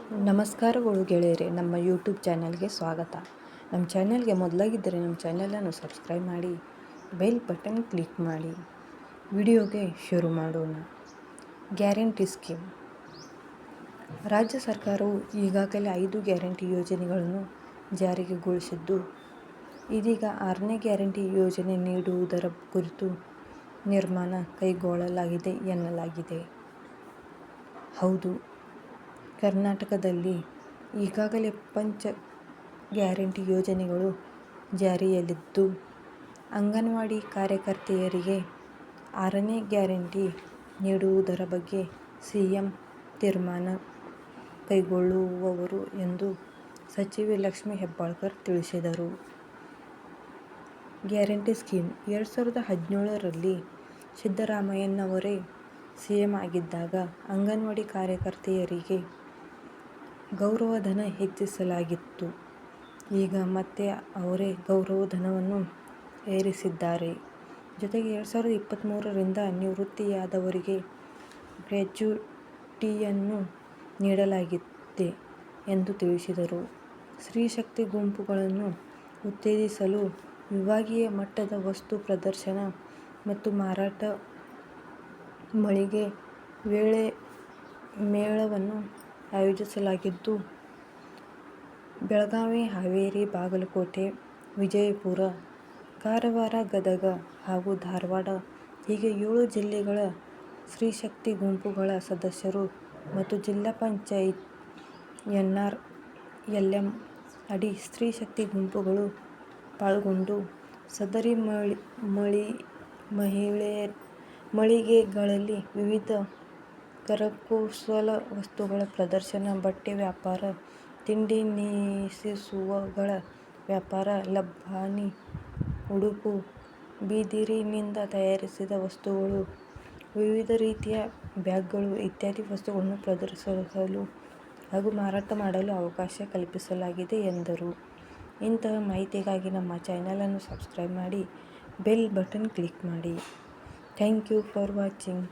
ನಮಸ್ಕಾರಗಳು ಗೆಳೆಯರೆ, ನಮ್ಮ ಯೂಟ್ಯೂಬ್ ಚಾನಲ್ಗೆ ಸ್ವಾಗತ. ನಮ್ಮ ಚಾನಲ್ಗೆ ಮೊದಲಾಗಿದ್ದರೆ ನಮ್ಮ ಚಾನಲನ್ನು ಸಬ್ಸ್ಕ್ರೈಬ್ ಮಾಡಿ, ಬೆಲ್ ಬಟನ್ ಕ್ಲಿಕ್ ಮಾಡಿ. ವಿಡಿಯೋಗೆ ಶುರು ಮಾಡೋಣ. Guarantee scheme. ರಾಜ್ಯ ಸರ್ಕಾರವು ಈಗಾಗಲೇ 5 ಗ್ಯಾರಂಟಿ ಯೋಜನೆಗಳನ್ನು ಜಾರಿಗೊಳಿಸಿದ್ದು, ಇದೀಗ 6ನೇ ಗ್ಯಾರಂಟಿ ಯೋಜನೆ ನೀಡುವುದರ ಕುರಿತು ತೀರ್ಮಾನ ಕೈಗೊಳ್ಳಲಾಗಿದೆ ಎನ್ನಲಾಗಿದೆ. ಹೌದು, ಕರ್ನಾಟಕದಲ್ಲಿ ಈಗಾಗಲೇ ಪಂಚ ಗ್ಯಾರಂಟಿ ಯೋಜನೆಗಳು ಜಾರಿಯಲ್ಲಿದ್ದು, ಅಂಗನವಾಡಿ ಕಾರ್ಯಕರ್ತೆಯರಿಗೆ 6ನೇ ಗ್ಯಾರಂಟಿ ನೀಡುವುದರ ಬಗ್ಗೆ ಸಿಎಂ ತೀರ್ಮಾನ ಕೈಗೊಳ್ಳುವರು ಎಂದು ಸಚಿವೆ ಲಕ್ಷ್ಮೀ ಹೆಬ್ಬಾಳ್ಕರ್ ತಿಳಿಸಿದರು. ಗ್ಯಾರಂಟಿ ಸ್ಕೀಮ್ 2017ರಲ್ಲಿ ಸಿದ್ದರಾಮಯ್ಯನವರೇ ಸಿಎಂ ಆಗಿದ್ದಾಗ ಅಂಗನವಾಡಿ ಕಾರ್ಯಕರ್ತೆಯರಿಗೆ ಗೌರವಧನ ಹೆಚ್ಚಿಸಲಾಗಿತ್ತು. ಈಗ ಮತ್ತೆ ಅವರೇ ಗೌರವಧನವನ್ನು ಏರಿಸಿದ್ದಾರೆ. ಜೊತೆಗೆ 2023ರಿಂದ ನಿವೃತ್ತಿಯಾದವರಿಗೆ ಗ್ರ್ಯಾಚ್ಯುಟಿಯನ್ನು ನೀಡಲಾಗಿದೆ ಎಂದು ತಿಳಿಸಿದರು. ಸ್ತ್ರೀಶಕ್ತಿ ಗುಂಪುಗಳನ್ನು ಉತ್ತೇಜಿಸಲು ವಿಭಾಗೀಯ ಮಟ್ಟದ ವಸ್ತು ಪ್ರದರ್ಶನ ಮತ್ತು ಮಾರಾಟ ಮಳಿಗೆ ಮೇಳವನ್ನು ಆಯೋಜಿಸಲಾಗಿದ್ದು, ಬೆಳಗಾವಿ, ಹಾವೇರಿ, ಬಾಗಲಕೋಟೆ, ವಿಜಯಪುರ, ಕಾರವಾರ, ಗದಗ ಹಾಗೂ ಧಾರವಾಡ ಹೀಗೆ 7 ಜಿಲ್ಲೆಗಳ ಸ್ತ್ರೀಶಕ್ತಿ ಗುಂಪುಗಳ ಸದಸ್ಯರು ಮತ್ತು ಜಿಲ್ಲಾ ಪಂಚಾಯತ್ NRLM ಅಡಿ ಸ್ತ್ರೀಶಕ್ತಿ ಗುಂಪುಗಳು ಪಾಲ್ಗೊಂಡು ಸದರಿ ಮಳಿಗೆಗಳಲ್ಲಿ ವಿವಿಧ ಕರಕುಶಲ ವಸ್ತುಗಳ ಪ್ರದರ್ಶನ, ಬಟ್ಟೆ ವ್ಯಾಪಾರ, ತಿಂಡಿ ನೇಸಿಸುವಗಳ ವ್ಯಾಪಾರ, ಲಂಬಾಣಿ, ಉಡುಪು, ಬಿದಿರಿನಿಂದ ತಯಾರಿಸಿದ ವಸ್ತುಗಳು, ವಿವಿಧ ರೀತಿಯ ಬ್ಯಾಗ್ಗಳು ಇತ್ಯಾದಿ ವಸ್ತುಗಳನ್ನು ಪ್ರದರ್ಶಿಸಲು ಹಾಗೂ ಮಾರಾಟ ಮಾಡಲು ಅವಕಾಶ ಕಲ್ಪಿಸಲಾಗಿದೆ ಎಂದರು. ಇಂತಹ ಮಾಹಿತಿಗಾಗಿ ನಮ್ಮ ಚಾನಲನ್ನು ಸಬ್ಸ್ಕ್ರೈಬ್ ಮಾಡಿ, ಬೆಲ್ ಬಟನ್ ಕ್ಲಿಕ್ ಮಾಡಿ. Thank you for watching.